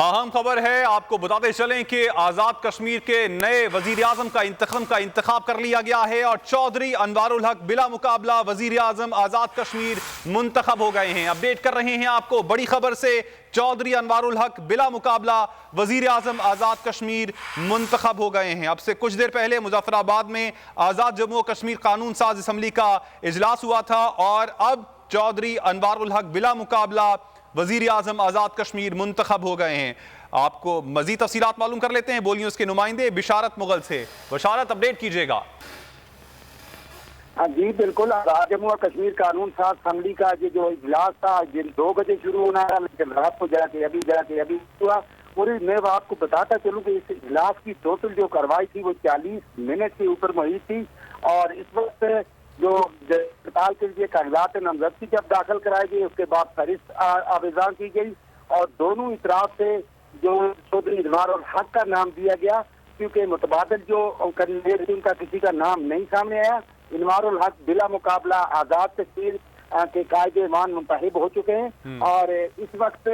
अहम खबर है, आपको बताते चलें कि आज़ाद कश्मीर के नए वजीर आज़म का इंतखाब कर लिया गया है और चौधरी अनवारुल हक बिला मुकाबला वजीर आज़म आज़ाद कश्मीर मुंतखब हो गए हैं। अपडेट कर रहे हैं आपको बड़ी खबर से, चौधरी अनवारुल हक बिला मुकाबला वजीर आज़म आज़ाद कश्मीर मुंतखब हो गए हैं। अब से कुछ देर पहले मुजफ्फराबाद में आज़ाद जम्मू और कश्मीर कानून साज असम्बली का इजलास हुआ था और अब चौधरी अनवारुल हक बिला मुकाबला वजीर आज़म आज़ाद कश्मीर मुंतखब हो गए हैं। आपको मजीद तफसीलात मालूम कर लेते हैं, बोलिए उसके नुमाइंदे बिशारत मुगल से। बिशारत, अपडेट कीजिएगा। जी बिल्कुल, आज़ाद जम्मू और कश्मीर कानून साज असम्बली का ये जो इजलास था 2 बजे शुरू होना था, लेकिन रात को जाके अभी हुआ। पूरी मैं आपको बताता चलूँ कि इस इजलास की टोटल जो कार्रवाई थी वो 40 मिनट के ऊपर मुहित थी और इस वक्त जो अस्पताल के लिए कागजात नामजदगी जब दाखिल कराई गई, उसके बाद फहरिस्त आवेदन की गई और दोनों इतराफ से जो चौधरी अनवारुल हक का नाम दिया गया, क्योंकि मुतबादिल जो कैंडिडेट थी उनका किसी का नाम नहीं सामने आया। अनवारुल हक बिला मुकाबला आज़ाद कश्मीर के कायदे-ए-ईमान मुंतखब हो चुके हैं और इस वक्त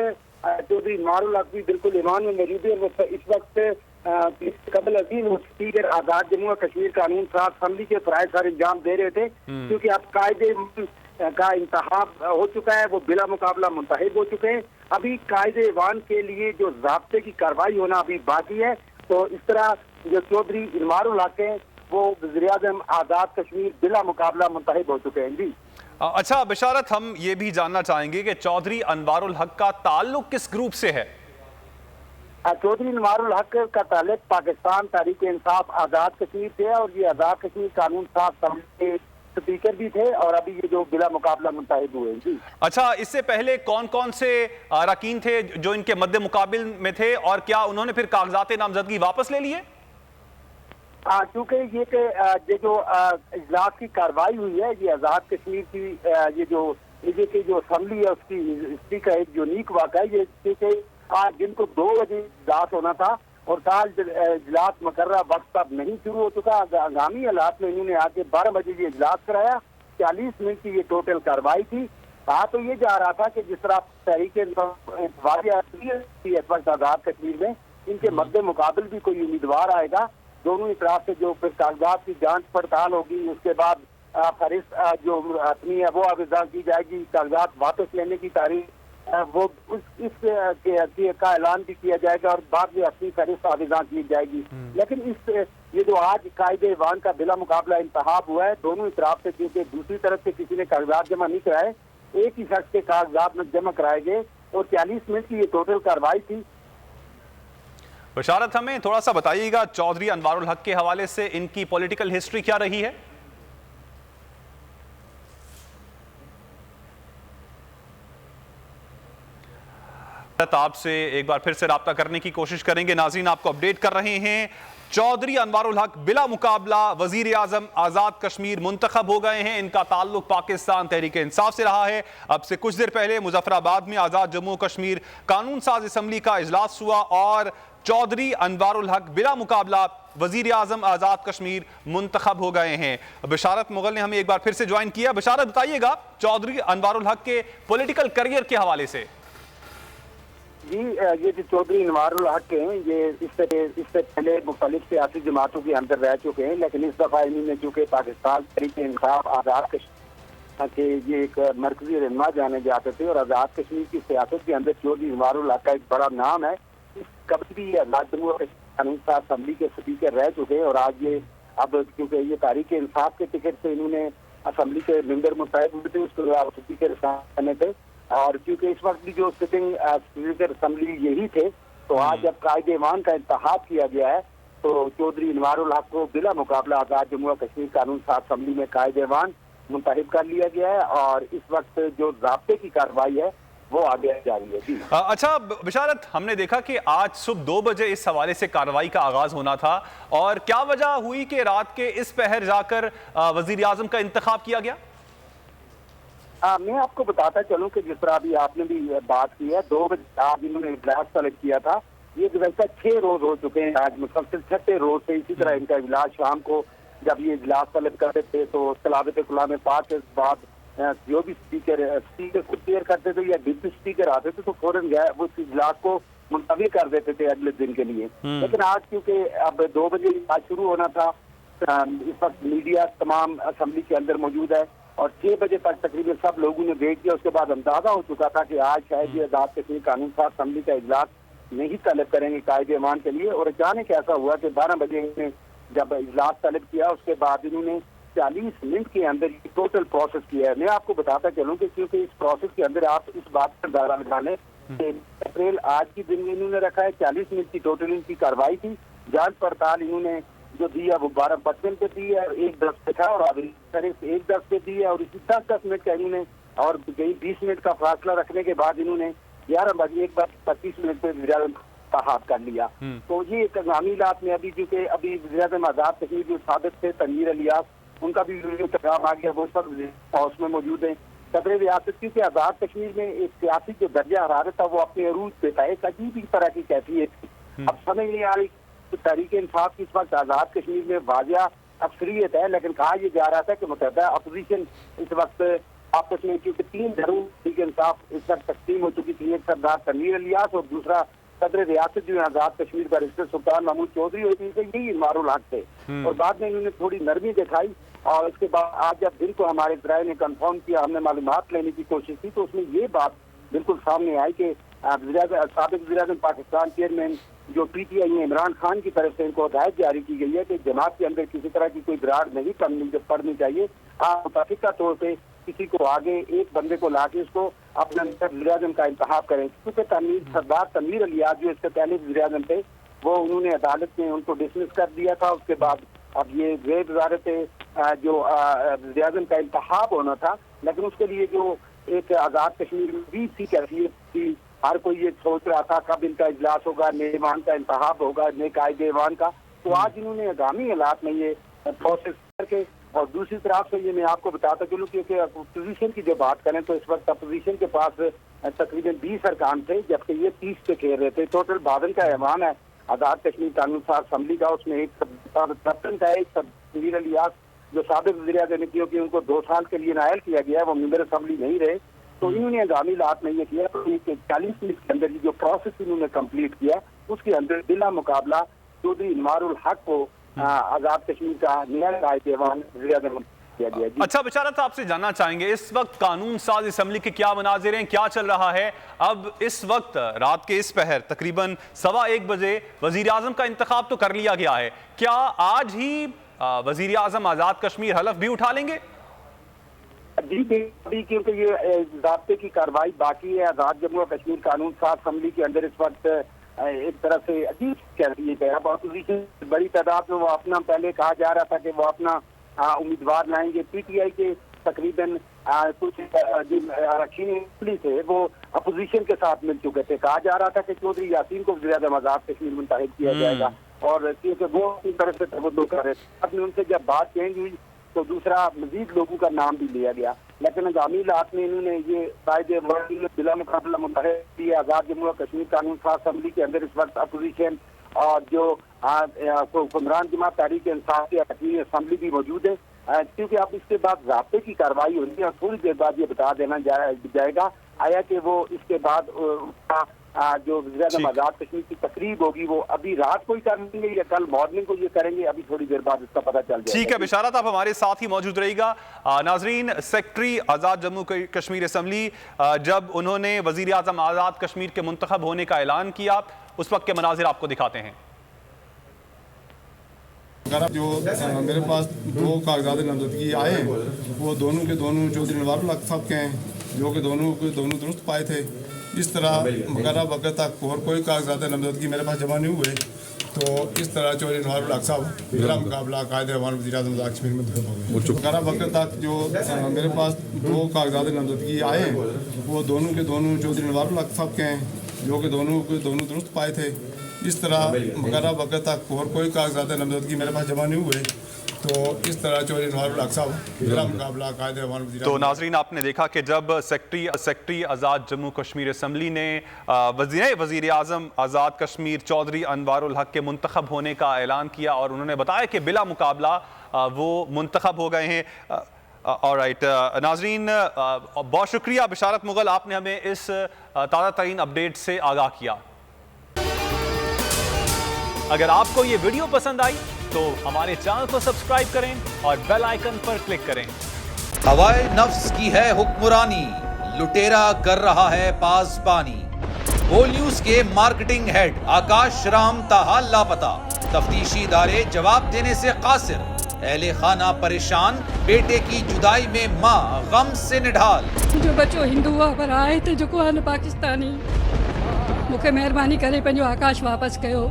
चौधरी अनवारुल हक भी बिल्कुल ईमान में मौजूद है। वो इस वक्त कबल अजीम स्पीकर आज़ाद जम्मू और कश्मीर कानून साज असम्बली के फराइज सर इंजाम दे रहे थे, क्योंकि अब कायदे का इंतखाब हो चुका है, वो बिला मुकाबला मुंतखब हो चुके हैं। अभी कायदे-ए-ईमान के लिए जो ज़ाब्ते की कार्रवाई होना अभी बाकी है। तो इस तरह जो चौधरी अनवारुल हक हैं वो वज़ीर-ए-आज़म आज़ाद कश्मीर बिला मुकाबला मुंतखब हो चुके हैं। जी अच्छा बिशारत, हम ये भी जानना चाहेंगे कि चौधरी अनवारुल हक का ताल्लुक किस ग्रुप से है? चौधरी अनवारुल हक का ताल्लुक पाकिस्तान तहरीक इंसाफ आज़ाद कश्मीर से है और ये आज़ाद कश्मीर कानून साज असम्बली के स्पीकर भी थे और अभी ये जो बिला मुकाबला मुंतखब हुए। जी अच्छा, इससे पहले कौन कौन से अरकान थे जो इनके मद्दे मुकाबिल में थे और क्या उन्होंने फिर कागजात नामजदगी वापस ले लिए? चूँकि ये जो इजलास की कार्रवाई हुई है, ये आज़ाद कश्मीर की ये जो असम्बली है उसकी हिस्ट्री का एक यूनिक वाक़ा है। ये आज जिनको 2 बजे इजलास होना था और साल इजलास मुकर्रर वक्त तक नहीं शुरू हो चुका, आगामी हालात में इन्होंने आके 12 बजे ये इजलास कराया। 40 मिनट की ये टोटल कार्रवाई थी। कहा तो ये जा रहा था कि जिस तरह तहरीक इस वक्त आज़ाद कश्मीर में इनके मद्दे मुकाबिल भी कोई उम्मीदवार आएगा, दोनों इतराफ से जो फिर कागजात की जांच पड़ताल होगी, उसके बाद फहरिस्त जो अपनी है वो आवेदन की जाएगी, कागजात वापस लेने की तारीख वो का ऐलान भी किया जाएगा और बाद में अपनी फहरिस्त आवेदन की जाएगी। लेकिन ये जो आज कायदे-ए-ईमान का बिला मुकाबला इंतखाब हुआ है, दोनों इतराफ से, क्योंकि दूसरी तरफ से किसी ने कागजात जमा नहीं कराए, एक ही शख्स के कागजात में जमा कराए गए और 40 मिनट की ये टोटल कार्रवाई थी। बिशारत, हमें थोड़ा सा बताइएगा चौधरी अनवारुल हक के हवाले से इनकी पॉलिटिकल हिस्ट्री क्या रही है? आपसे एक बार फिर से राब्ता करने की कोशिश करेंगे। नाज़रीन, आपको अपडेट कर रहे हैं, चौधरी अनवारुल हक बिला मुकाबला वजीर आज़म आज़ाद कश्मीर मुंतखब हो गए हैं। इनका ताल्लुक पाकिस्तान तहरीक इंसाफ से रहा है। अब से कुछ देर पहले मुजफ्फराबाद में आज़ाद जम्मू कश्मीर कानून साज असम्बली का इजलास हुआ और चौधरी अनवारुल हक बिला मुकाबला वजीर आज़म आज़ाद कश्मीर मुंतखब हो गए हैं। बिशारत मुगल ने हमें एक बार फिर से ज्वाइन किया। बिशारत, बताइएगा चौधरी अनवारुल हक के पॉलिटिकल करियर के हवाले से। जी, ये जो चौधरी अनवारुल हक हैं, ये इससे पहले मुख्तलिफ सियासी जमातों के अंदर रह चुके हैं, लेकिन इस दफ़ा इन्होंने चूँकि पाकिस्तान तहरीक इंसाफ आज़ाद कश्मीर के ये एक मरकजी रहनुमा जाने जाते थे और आज़ाद कश्मीर की सियासत के अंदर चौधरी अनवारुल हक का एक बड़ा नाम है। कभी भी आज़ाद जम्मू और कश्मीर कानून साज असम्बली के स्पीकर रह चुके हैं और आज ये अब क्योंकि ये तहरीक इंसाफ के टिकट से इन्होंने असम्बली के मेंबर मुतयन हुए थे, उसके बाद स्पीकर करने थे और क्योंकि इस वक्त भी जो सिटिंग स्पीकर असम्बली यही थे, तो आज जब कायदे-ए-ईमान का इंतखाब किया गया है तो चौधरी अनवारुल हक को बिला मुकाबला आज़ाद जम्मू और कश्मीर कानून साज असम्बली में कायदे-ए-ईमान मुंतखब कर लिया गया है और इस वक्त जो ज़ाब्ते की कार्रवाई है वो आगे जारी है। जी अच्छा बिशारत, हमने देखा कि आज सुबह 2 बजे इस हवाले से कार्रवाई का आगाज होना था और क्या वजह हुई कि रात के इस पहर जाकर वजीर आज़म का इंतखाब किया गया? मैं आपको बताता चलूं कि जिस तरह अभी आपने भी बात की है, 2 बजे आज इन्होंने इजलास तलब किया था। ये वैसा 6 रोज हो चुके हैं, आज मुसलसल 6 रोज से इसी तरह इनका इजलास शाम को जब ये इजलास तलब करते थे तो तलावत कलाम पाक के बाद जो भी स्पीकर खुद क्लियर करते थे या डिप्टी स्पीकर आते थे तो फौरन वो इजलास को मुंतज़िर मुलतवी कर देते थे अगले दिन के लिए। लेकिन आज क्योंकि अब 2 बजे आज शुरू होना था, इस वक्त मीडिया तमाम असम्बली के अंदर मौजूद है और 6 बजे तक तकरीबन सब लोगों ने देख दिया। उसके बाद अंदाजा हो चुका था कि आज शायद ये आज़ाद कश्मीर कानून साज असम्बली का इजलास नहीं तलब करेंगे कायदे अमान के लिए। और अचानक ऐसा हुआ कि 12 बजे इन्होंने जब इजलास तलब किया, उसके बाद इन्होंने 40 मिनट के अंदर टोटल प्रोसेस किया है। मैं आपको बताता चलूँ कि क्योंकि इस प्रोसेस के अंदर आप इस बात पर अंदाजा लगा लें कि अप्रैल आज की दिन में इन्होंने रखा है, 40 मिनट की टोटल इनकी कार्रवाई थी। जांच पड़ताल इन्होंने जो दी है वो 12:55 पे दी है, 1:10 पे था और अभी करीब 1:10 पे दी है। और इसी 10-10 मिनट का इन्होंने और 20 मिनट का फासला रखने के बाद इन्होंने 11 बजे 1:25 मिनट पे वज़ीर-ए-आज़म का हाथ कर लिया। तो ये एक मामलात में अभी चूंकि अभी वज़ीर-ए-आज़म आज़ाद कश्मीर जो साबित थे तनवीर इलियास, उनका भी पैगाम आ गया, वो सब हाउस में मौजूद है। सदर रियासत क्योंकि आज़ाद कश्मीर में एक सियासी जो दर्जा हरारत था वो अपने अरूज पे था, एक अजीब ही तरह की कैफियत थी। अब समझ नहीं आ रही तो तहरीक इंसाफ की इस वक्त आज़ाद कश्मीर में वाजिया अक्सरियत है, लेकिन कहा यह जा रहा था कि मुतहदा अपोजिशन इस वक्त आपस में, क्योंकि 3 घरों तहरीक इंसाफ इस वक्त तकसीम हो चुकी थी, एक सरदार तनवीर इलियास और दूसरा सदर रियासत जो आज़ाद कश्मीर बैरिस्टर सुल्तान महमूद चौधरी होती थे, यही इनवारुल हक थे। और बाद में इन्होंने थोड़ी नरमी दिखाई और उसके बाद आज जब दिन को हमारे ज़राए ने कंफर्म किया, हमने मालूमात लेने की कोशिश की तो उसमें ये बात बिल्कुल सामने आई कि साबिक वज़ीर-ए-आज़म पाकिस्तान चेयरमैन जो PTI है इमरान खान की तरफ से इनको हिदायत जारी की गई है कि जमात के अंदर किसी तरह की कोई दरार नहीं पड़नी चाहिए। आप मुतफ़िका तौर पे किसी को आगे एक बंदे को लाके उसको अपना वज़ीर-ए-आज़म का इंतखाब करें। क्योंकि सरदार तनवीर इलियास जो इससे पहले वज़ीर-ए-आज़म थे वो उन्होंने अदालत में उनको डिसमिस कर दिया था। उसके बाद अब ये ज़ेर वज़ारत जो वज़ीर-ए-आज़म का इंतखाब होना था, लेकिन उसके लिए जो एक आज़ाद कश्मीर में भी सी कैफियत थी, हर कोई ये सोच रहा था कब इनका इजलास होगा, नए ईमान का इंतखाब होगा, नए कायदे ईमान का। तो आज इन्होंने आगामी हालात में ये प्रोसेस करके और दूसरी तरफ से ये मैं आपको बताता चलूँ क्योंकि अपोजिशन की जो बात करें तो इस वक्त अपोजिशन के पास तकरीबन 20 अरकान थे, जबकि ये 30 पे खेल रहे थे। टोटल 52 का ऐवान है आज़ाद कश्मीर कानून साज असम्बली का, उसमें एक कैप्टन था, एक तनवीर इलियास जो साबिक वज़ीर-ए-आज़म क्योंकि उनको 2 साल के लिए नायल किया गया है, वो मेंबर असम्बली नहीं रहे। तो इन्होंने आगामी लात में ये किया तो 40 मिनट के अंदर जो प्रोसेस इन्होंने कंप्लीट किया उसके अंदर बिला मुकाबला चौधरी इनवारुल हक को आज़ाद कश्मीर का नया कायदेवान वज़ीर-ए-आज़म किया गया। अच्छा बिशारत, आपसे जानना चाहेंगे इस वक्त कानून साज असम्बली के क्या मनाजिर हैं, क्या चल रहा है? अब इस वक्त रात के इस पहर तकरीबन 1:15 बजे वज़ीर-ए-आज़म का इंतखाब तो कर लिया गया है, क्या आज ही वज़ीर-ए-आज़म आज़ाद कश्मीर हलफ भी उठा लेंगे? जी अभी क्योंकि ये ज़ाब्ते की कार्रवाई बाकी है। आज़ाद जम्मू और कश्मीर कानून साज असम्बली के अंदर इस वक्त एक तरह से अजीब कैफियत है। अब अपोजिशन बड़ी तादाद में वो अपना, पहले कहा जा रहा था कि वो अपना उम्मीदवार लाएंगे। PTI के तकरीबन कुछ जो अरकान थे वो अपोजिशन के साथ मिल चुके थे। कहा जा रहा था कि चौधरी यासीन को वज़ीर-ए-आज़म आज़ाद कश्मीर मुंतखब किया जाएगा और क्योंकि वो अपनी तरफ से तवज्जो कर रहे थे। अब उनसे जब बात चेंज हुई तो दूसरा मजीद लोगों का नाम भी लिया गया, लेकिन आगामी लात में इन्होंने ये कायदे बिला मुकाबला मुंतखब किया। आज़ाद जम्मू और कश्मीर कानून साज असम्बली के अंदर इस वक्त अपोजिशन और जो हुक्मरान जमात तहरीक इंसाफ की असम्बली भी मौजूद है, क्योंकि अब इसके बाद ज़ाब्ते की कार्रवाई होगी और थोड़ी देर बाद ये बता देना जाएगा आया कि वो इसके बाद जो वज़ीर-ए-आज़म आज़ाद कश्मीर की तकरीब होगी वो अभी रात को ही करेंगे या कल मॉर्निंग को ये करेंगे, अभी थोड़ी देर बाद इसका पता चल जाएगा। ठीक है बिशारत, आप हमारे साथ ही मौजूद रहिएगा। नाजरीन, सेक्रेटरी आज़ाद जम्मू कश्मीर असम्बली जब उन्होंने वज़ीर-ए-आज़म आज़ाद कश्मीर के मुंतखब होने का ऐलान किया उस वक्त के मनाजिर आपको दिखाते हैं। जो मेरे पास 2 कागजात नामजदगी आए वो दोनों के दोनों चौधरी इनवारुल हक साहब के हैं, जो कि दोनों दुरुस्त पाए थे। इस तरह वगैरह वक्त तक और कोई कागजात नामजदगी मेरे पास जमा नहीं हुए, तो इस तरह चौधरी इनवारुल हक साहब मेरा मुकाबला कायदे-ए-आमान वज़ीर-ए-आज़म आज़ाद कश्मीर में हो गए। वगैरह वक्त तक जो मेरे पास 2 कागजात नामजदगी आए वो दोनों के दोनों चौधरी इनवारुल हक साहब के हैं, जो कि दोनों दुरुस्त पाए थे। इस तरह वगैरह वक्त तक और कोई कागजात नामजदगी मेरे पास जमा नहीं हुए, तो इस तरह चौधरी इनवारुल हक साहब मेरा मुकाबला कायदे-ए-आमान वज़ीर-ए-आज़म। तो नाजरीन, आपने देखा कि जब सेक्रेटरी आज़ाद जम्मू कश्मीर असम्बली ने वज़ीर-ए-आज़म आज़ाद कश्मीर चौधरी अनवारुल हक के मुंतखब होने का ऐलान किया और उन्होंने बताया कि बिला मुकाबला वो मुंतखब हो गए हैं। ऑलराइट नाजरीन, बहुत शुक्रिया बिशारत मुगल, आपने हमें इस ताज़ा तरीन अपडेट से आगाह किया। अगर आपको ये वीडियो पसंद आई तो हमारे चैनल को सब्सक्राइब करें और बेल आइकन पर क्लिक करें। हवाए नफ्स की है हुक्मरानी, लुटेरा कर रहा है पासबानी। बोल न्यूज के मार्केटिंग हेड आकाश राम ताहा लापता, तफ्तीशी इदारे जवाब देने से कासिर। अहले खाना परेशान, बेटे की जुदाई में माँ गम से निढाल। जो बच्चो हिंदू हुआ पर आए थे जो को पाकिस्तानी, मुखे मेहरबानी करे पंहिंजो आकाश वापस कयो।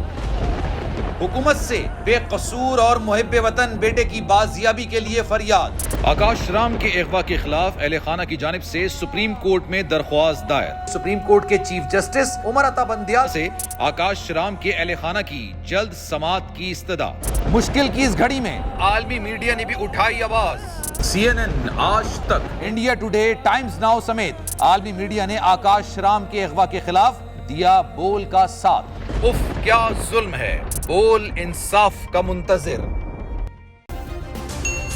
हुकूमत से बेकसूर और मुहिब्बे वतन बेटे की बाजियाबी के लिए फरियाद। आकाश राम के अगवा के खिलाफ अहले खाना की जानिब से सुप्रीम कोर्ट में दरख्वास्त दायर। सुप्रीम कोर्ट के चीफ जस्टिस उमर अता बंदियाल से आकाश राम के अहले खाना की जल्द समाअत की इस्तदा। मुश्किल की इस घड़ी में आलमी मीडिया ने भी उठाई आवाज। CNN, आज तक, इंडिया टुडे, टाइम्स नाउ समेत आलमी मीडिया ने आकाश राम के अगवा के खिलाफ दिया बोल का साथ। उफ क्या जुल्म है, बोल इंसाफ का मुंतजिर।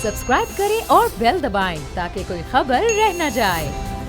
सब्सक्राइब करें और बेल दबाएं ताकि कोई खबर रह न जाए।